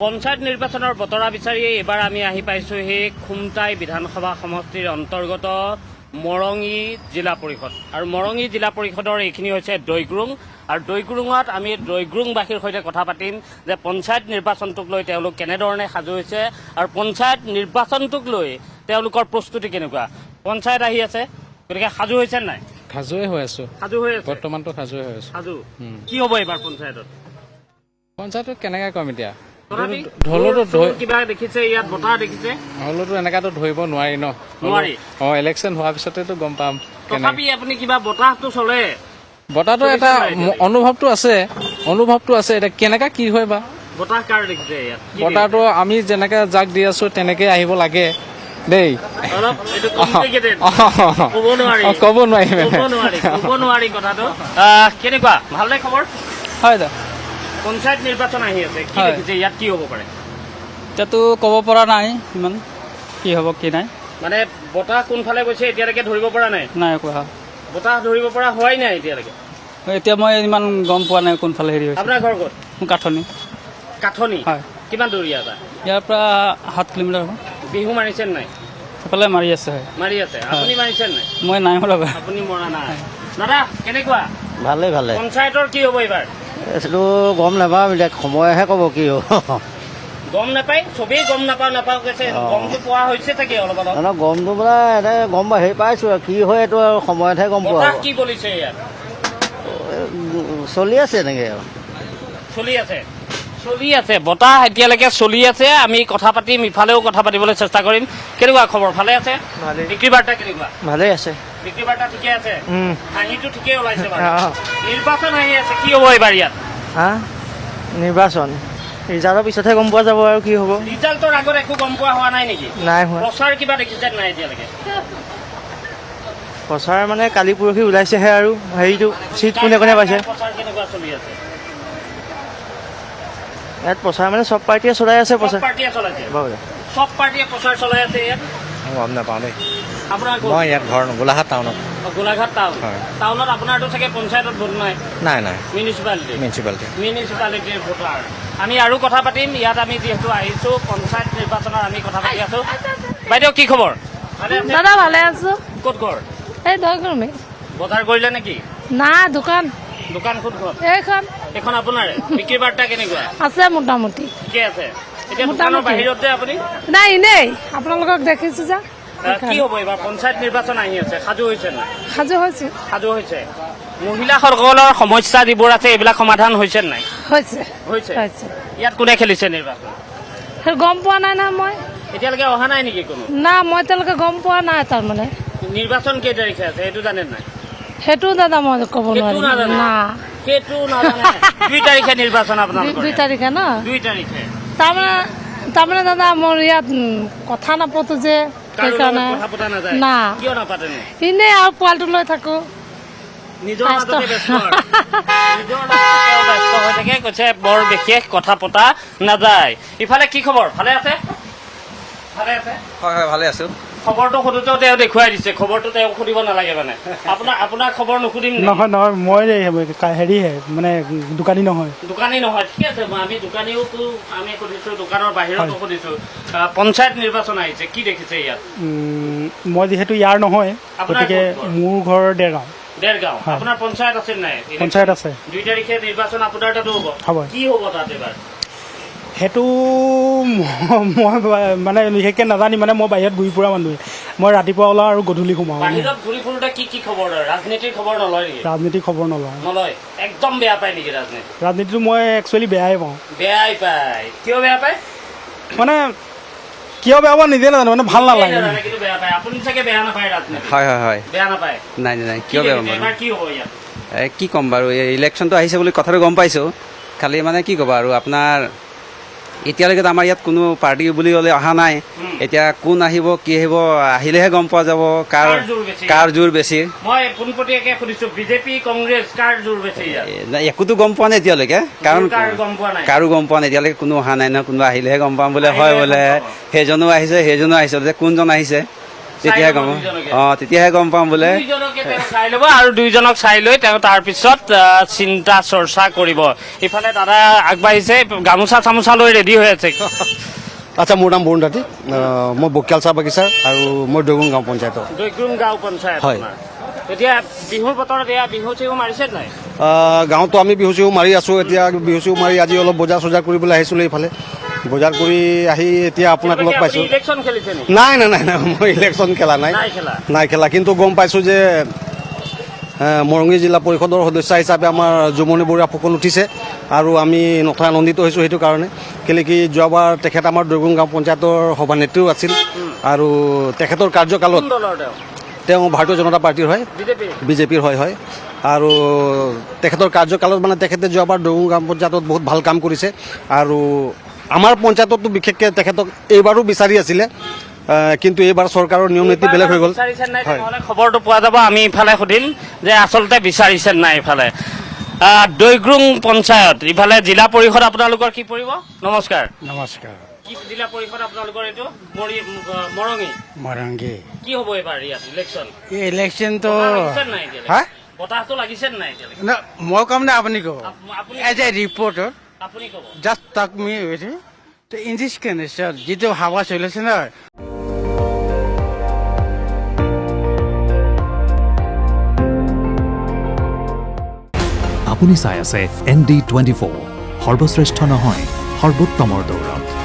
পঞ্চায়ত নিৰ্বাচনৰ বতৰা বিচাৰি এবাৰ আমি আহি পাইছোঁ সেই খুমটাই বিধানসভা সমষ্টিৰ অন্তৰ্গত মৰঙী জিলা পৰিষদ আৰু মৰঙী জিলা পৰিষদৰ এইখিনি হৈছে দৈগুৰুং আৰু দৈগুৰুঙত আমি দৈগুৰুংবাসীৰ সৈতে কথা পাতিম যে পঞ্চায়ত নিৰ্বাচনটোক লৈ তেওঁলোক কেনেধৰণে সাজু হৈছে আৰু পঞ্চায়ত নিৰ্বাচনটোক লৈ তেওঁলোকৰ প্ৰস্তুতি কেনেকুৱা। পঞ্চায়ত আহি আছে, গতিকে সাজু হৈছে নাই? সাজুৱে হৈ আছো, সাজু হৈ আছে, বৰ্তমানতো সাজুৱে হৈ আছো। সাজু কি হ'ব এইবাৰ পঞ্চায়তত? পঞ্চায়তত কেনেকৈ কম এতিয়া, ঢোলতো কিবা দেখিছে, ইয়াত বতাহ দেখিছে, হলেতো এনেকাতো ধৰিব নোৱাৰি ন। নোৱাৰি। ইলেকশ্যন হোৱাৰ পিছতেতো গম পাম। তথাপি আপুনি কিবা বতাহটো চলে, বতাহটো এটা অনুভৱটো আছে, এতিয়া কেনেকা কি হয় বা। বতাহ কাৰ দেখিছে ইয়াত? বতাহটো আমি যেনেকে জাক দি আছো তেনেকে আহিব লাগে দেই। অলপ এইটো complicated। ক'ব নোৱাৰি কথাটো। কেনেকুৱা, ভালনে খবৰ? হয় দা, পঞ্চায়ত নিৰ্বাচন আহি আছে, কি হয়। দেখিছে ইয়াত, কি হ'ব পাৰে? এতিয়াতো ক'ব পৰা নাই ইমান কি হ'ব কি নাই। মানে বতাহ কোনফালে গৈছে এতিয়ালৈকে ধৰিব পৰা নাই? নাই কোৱা, বতাহ ধৰিব পৰা হোৱাই নাই এতিয়ালৈকে। এতিয়া মই ইমান গম পোৱা নাই কোনফালে হেৰি হৈছে। আপোনাৰ ঘৰ ক'ত? মোৰ কাঠনি। কাঠনি? হয়। কিমান দূৰ ইয়াৰ পৰা? ইয়াৰ পৰা 7 কিলোমিটাৰ হ'ব। বিহু মাৰিছে নাই? সেইফালে মাৰি আছে। হয়, মাৰি আছে। আপুনি মাৰিছে নাই? মই নাই মৰা। আপুনি মৰা নাই। দাদা কেনেকুৱা, ভালে ভালে। পঞ্চায়তৰ কি হ'ব এইবাৰ? এইটো গম নাপাওঁ, এতিয়া সময়হে ক'ব কি হ'ব। গম নাপায়, চবেই গম নাপাওঁ কৈছে। গমটো পোৱা হৈছে চাগে অলপ অলপ। নহয়, গমটো মানে এনে গম হেৰি পাইছোঁ, কি হয় এইটো আৰু সময়তহে গম পোৱা বতাহ হ'ব। কি বলিছে ইয়াত? চলি আছে এনেকে আৰু। চলি আছে, বতাহ এতিয়ালৈকে চলি আছে। আমি কথা পাতিম, ইফালেও কথা পাতিবলৈ চেষ্টা কৰিম। কেনেকুৱা খবৰ, ভালে আছে? বিক্ৰী বাৰ্তা কেনেকুৱা? ভালেই আছে। বিক্ৰী বাৰ্তা ঠিকে আছে? হাঁহিটো ঠিকেই ওলাইছে বাৰু। নিৰ্বাচন আহি আছে, কি হ'ব এইবাৰ ইয়াত? হা, নিৰ্বাচন ৰিজাল্টৰ পিছতহে গম পোৱা যাব আৰু কি হ'ব। ৰিজাল্টৰ আগত একো গম পোৱা হোৱা নাই নেকি? নাই হোৱা। প্ৰচাৰ কিবা দেখিছে নাই এতিয়ালৈকে? প্ৰচাৰ মানে কালি পৰহি ওলাইছেহে, আৰু হেৰিটো চিট কোনে কোনে পাইছে। প্ৰচাৰ কেনেকুৱা চলি আছে? ইয়াত প্ৰচাৰ মানে চব পাৰ্টীয়ে চলাই আছে চব প্ৰচাৰ। পাৰ্টীয়ে চলাইছে, চব পাৰ্টীয়ে প্ৰচাৰ চলাই আছে ইয়াত। গম নাপাওঁ দেই। আপোনাৰ মই ইয়াত ঘৰ গোলাঘাট টাউনত। গোলাঘাট টাউন। হয়। টাউনত আপোনাৰতো চাগে পঞ্চায়তত ভোট নাই? নাই নাই, মিউনিচিপালিটিৰ ভোটাৰ। আমি আৰু কথা পাতিম ইয়াত। আমি যিহেতু আহিছোঁ পঞ্চায়ত নিৰ্বাচনৰ, আমি কথা পাতি আছোঁ। বাইদেউ কি খবৰ? ভালে আছে? দাদা ভালে আছো। ক'ত ঘৰ? এই দৈগুৰুমি। বজাৰ কৰিলে নেকি? না, দোকান দোকান ক'ত ঘৰ? এইখন এইখন আপোনাৰে? বিক্ৰী বাৰ্তা কেনেকুৱা? আছে মোটামুটি। ঠিকে আছে। এতিয়া দোকানৰ বাহিৰত যে আপুনি? নাই, এনেই আপোনালোকক দেখিছো যে। কি হ'ব এইবাৰ পঞ্চায়ত নিৰ্বাচন আহি আছে, সাজু হৈছে নাই? সাজু হৈছো। সাজু হৈছে। মহিলাসকলৰ সমস্যা যিবোৰ আছে এইবিলাক সমাধান হৈছে নাই? হৈছে। হৈছে। ইয়াত কোনে খেলিছে নিৰ্বাচন? সেই গম পোৱা নাই না মই। এতিয়ালৈকে অহা নাই নেকি কোনো? না, মই এতিয়ালৈকে গম পোৱা নাই। তাৰমানে নিৰ্বাচন কেই তাৰিখে আছে সেইটো জানে নাই? সেইটো দাদা মই ক'ব সেইটো নোৱাৰিম। নাজানে? না, সেইটো নাজানে। 2 তাৰিখে নিৰ্বাচন আপোনালোকৰ? 2 তাৰিখে ন? 2 তাৰিখে। তাৰমানে দাদা মোৰ ইয়াত কথা নাপাতো যে, কাৰো লগত সেইকাৰণে কথা পতা নাযায়? না, কিয় নাপাতেনো? এনেই আৰু পোৱালিটো লৈ থাকো। নিজৰ মাজতে ব্যস্ত আৰু। নিজৰ মাজতে তেওঁ ব্যস্ত হৈ থাকে, কৈছে বৰ বিশেষ কথা পতা নাযায়। ইফালে কি খবৰ, ভালে আছে? ভালে আছে? হয় হয়, ভালে আছো। খবৰটো সোধোতেও তেওঁ দেখুৱাই দিছে, খবৰটো তেওঁক সুধিব নালাগে মানে। আপোনাৰ খবৰ নুসুধিম নেকি? নহয় নহয়, মই হেৰিহে মানে দোকানী নহয়। দোকানী নহয়, ঠিক আছে। আমি দোকানীওতো আমি সুধিছো, দোকানৰ বাহিৰতো সুধিছো। পঞ্চায়ত নিৰ্বাচন আহিছে, কি দেখিছে ইয়াত? মই যিহেতু ইয়াৰ নহয়, আপোনাৰ গতিকে ক'ত ঘৰ? মোৰ ঘৰ দেৰগাঁও। দেৰগাঁও। হয়। আপোনাৰ পঞ্চায়ত আছে নাই? পঞ্চায়ত আছে। 2 তাৰিখে নিৰ্বাচন আপোনাৰ তাতো হ'ব? হ'ব। কি হ'ব তাত এবাৰ? সেইটো মই মানে বিশেষকৈ নাজানিম, মানে মই বাহিৰত ঘূৰি ফুৰা মানুহে। মই ৰাতিপুৱা ওলাওঁ আৰু গধূলি সোমাওঁ। বাহিৰত ঘূৰি ফুৰোতে কি খবৰ লয়? ৰাজনীতিৰ খবৰ নলয় নেকি? ৰাজনীতিৰ খবৰ নলওঁ। নলয়, একদম বেয়া পায় নেকি ৰাজনীতি? ৰাজনীতিটো মই একচুৱেলি বেয়াই পাওঁ। বেয়াই পায়। কিয় বেয়া পায়? মানে কিয় বেয়া পাওঁ নিজে নাজানো, মানে ভাল নালাগে। নাজানে, কিন্তু বেয়া পায়। আপুনি চাগে বেয়া নাপায় ৰাজনীতি? হয় হয় হয়, বেয়া নাপায়? নাই নাই, কি কিয় বেয়া দেখিছে? পাম এবাৰ কি হ'ব ইয়াত? কি ক'ম বাৰু, এই ইলেকশ্যনটো আহিছে বুলি কথাটো গম পাইছোঁ। খালি মানে কি ক'বা আৰু, আপোনাৰ এতিয়ালৈকেতো আমাৰ ইয়াত কোনো পাৰ্টি বুলি ক'লে অহা নাই। এতিয়া কোন আহিব কি আহিব, আহিলেহে গম পোৱা যাব কাৰ জোৰ বেছি। মই পোনপটীয়াকৈ সুধিছো, বিজেপি কংগ্ৰেছ কাৰ জোৰ বেছি ইয়াত? একোতো গম পোৱা নাই এতিয়ালৈকে, কাৰণ গম পোৱা নাই? কাৰো গম পোৱা নাই এতিয়ালৈকে, কোনো অহা নাই নহয়। কোনোবা আহিলেহে গম পাম বোলে, হয় বোলে সেইজনো আহিছে সেইজনো আহিছে, কোনজন আহিছে তেতিয়াহে গম তেতিয়াহে গম পাম বোলে। দুইজনকে তেওঁ চাই ল'ব আৰু দুইজনক চাই লৈ তেওঁ তাৰপিছত চিন্তা চৰ্চা কৰিব। ইফালে দাদা আগবাঢ়িছে, গামোচা চামোচা লৈ ৰেডি হৈ আছে। আচ্ছা, মোৰ নাম বৰুণ ৰাতি, মই বকিয়াল চাহ বাগিচাৰ আৰু মই দৈগুং গাঁও পঞ্চায়তৰ। দৈগ্ৰুম গাঁও পঞ্চায়ত। হয়। এতিয়া বিহুৰ বতৰত এয়া বিহু চিহু মাৰিছে নাই? গাঁৱতো আমি বিহু চিহু মাৰি আছোঁ। এতিয়া বিহু চিহু মাৰি আজি অলপ বজাৰ চজাৰ কৰিবলৈ আহিছিলোঁ এইফালে। বজাৰ কৰি আহি এতিয়া আপোনাক লগ পাইছোঁ। ইলেকশ্যন খেলিছে নেকি? নাই নাই নাই নাই, মই ইলেকশ্যন খেলা নাই, নাই খেলা। কিন্তু গম পাইছোঁ যে মৰঙী জিলা পৰিষদৰ সদস্য হিচাপে আমাৰ জুমনি বৰুৱা ফুকন উঠিছে আৰু আমি নথৈ আনন্দিত হৈছোঁ সেইটো কাৰণে। কেলৈ কি যোৱাবাৰ তেখেত আমাৰ দৈগুং গাঁও পঞ্চায়তৰ সভানেত্ৰীও আছিল আৰু তেখেতৰ কাৰ্যকালত তেওঁ ভাৰতীয় জনতা পাৰ্টিৰ হয়, বিজেপিৰ হয় হয়। আৰু তেখেতৰ কাৰ্যকালত মানে তেখেতে যোৱাবাৰ দৈগুং গাঁও পঞ্চায়তত বহুত ভাল কাম কৰিছে আৰু আমাৰ পঞ্চায়ততো বিশেষকৈ তেখেতক এইবাৰো বিচাৰি আছিলে, কিন্তু এইবাৰ চৰকাৰৰ নিয়ম নীতি বেলেগ হৈ গ'ল। খবৰটো পোৱা যাব, আমি ইফালে সুধিম যে আচলতে বিচাৰিছে নাই। ইফালে দৈগ্ৰুং পঞ্চায়ত, ইফালে জিলা পৰিষদ আপোনালোকৰ কি পৰিব? নমস্কাৰ। নমস্কাৰ। কি জিলা পৰিষদ আপোনালোকৰ এইটো? মৰঙী। মৰংগী। কি হ'ব এইবাৰ ইয়াত ইলেকশ্যন? এই ইলেকশ্যনটো হা? বতাহটো লাগিছে নাই এতিয়ালৈকে? মই কম নে আপুনি ক'ব? আপুনি এজ এ ৰিপৰ্টাৰ আপুনি ক'ব। Just talk me in this condition যিটো হাৱা চলিছে নহয়। আপুনি চাই আছে ND24, সৰ্বশ্ৰেষ্ঠ নহয় সৰ্বোত্তমৰ দৌৰত।